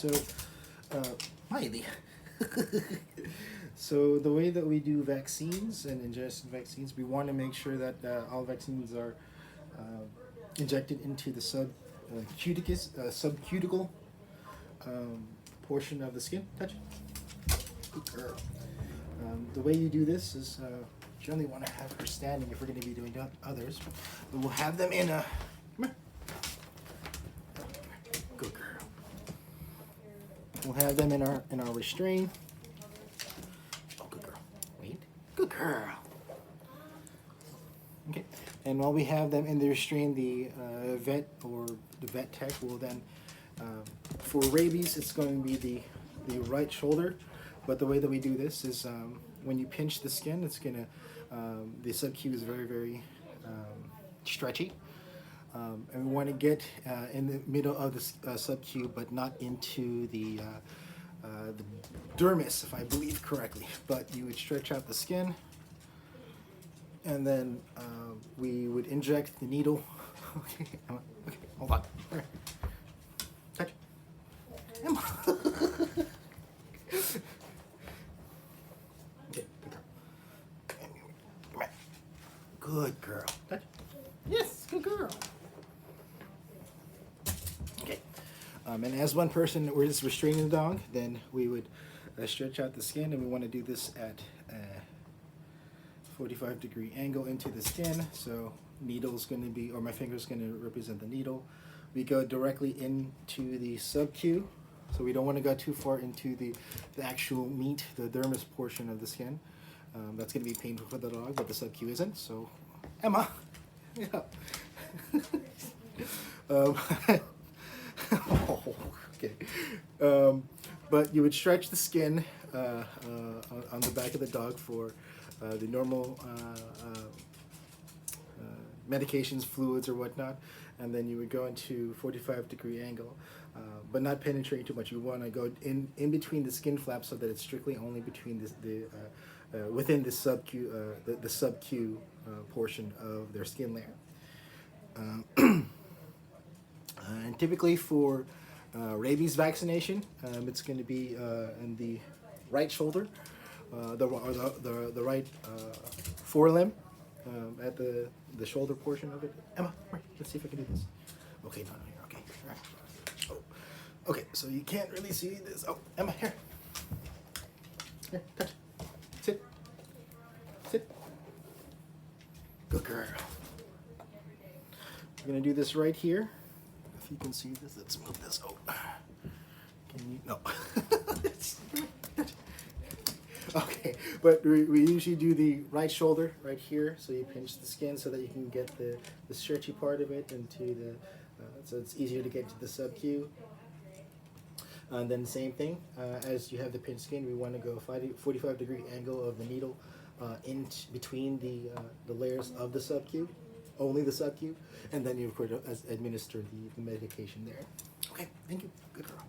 So, Miley. So the way that we do vaccines and ingestion vaccines, we want to make sure that all vaccines are injected into the subcuticle um, portion of the skin. Touch it. Good girl. The way you do this is generally want to have her standing if we're going to be doing others. But we'll have them in a. Come here. Good girl. We'll have them in our restraint. Oh, good girl. Wait. Good girl. Okay. And while we have them in the restraint, the vet or the vet tech will then, for rabies, it's going to be the right shoulder. But the way that we do this is when you pinch the skin, it's gonna the subcu is very very stretchy, and we want to get in the middle of the subcu, but not into the dermis, if I believe correctly. But you would stretch out the skin, and then we would inject the needle. Okay, Emma. Okay, hold on. Here. Touch. Emma. Okay, good girl. Come here. Good girl. Touch. Yes, good girl. Okay. And as one person we're just restraining the dog, then we would stretch out the skin, and we want to do this at 45-degree angle into the skin. So needle's going to be, or my finger's going to represent the needle. We go directly into the subcu, so we don't want to go too far into the actual meat, the dermis portion of the skin. That's going to be painful for the dog, but the subcu isn't. So, Emma, yeah. Oh, okay. But you would stretch the skin on the back of the dog for the normal medications, fluids, or whatnot, and then you would go into 45-degree angle, but not penetrating too much. You want to go in between the skin flaps so that it's strictly only between within the subcu the subcu portion of their skin layer. And typically for rabies vaccination, it's going to be in the right shoulder, the right forelimb, at the shoulder portion of it. Emma, let's see if I can do this. Okay, no, here. Okay, all right. Oh, okay. So you can't really see this. Oh, Emma, here. Here, touch. Sit. Sit. Good girl. We're gonna do this right here. If you can see this, let's move this. Oh, can you? No. Okay, but we usually do the right shoulder right here, so you pinch the skin so that you can get the stretchy part of it into the, so it's easier to get to the subcu. And then same thing, as you have the pinched skin, we want to go 45-degree angle of the needle in between the layers of the subcu, only the subcu, and then you of course administer the medication there. Okay, thank you, good girl.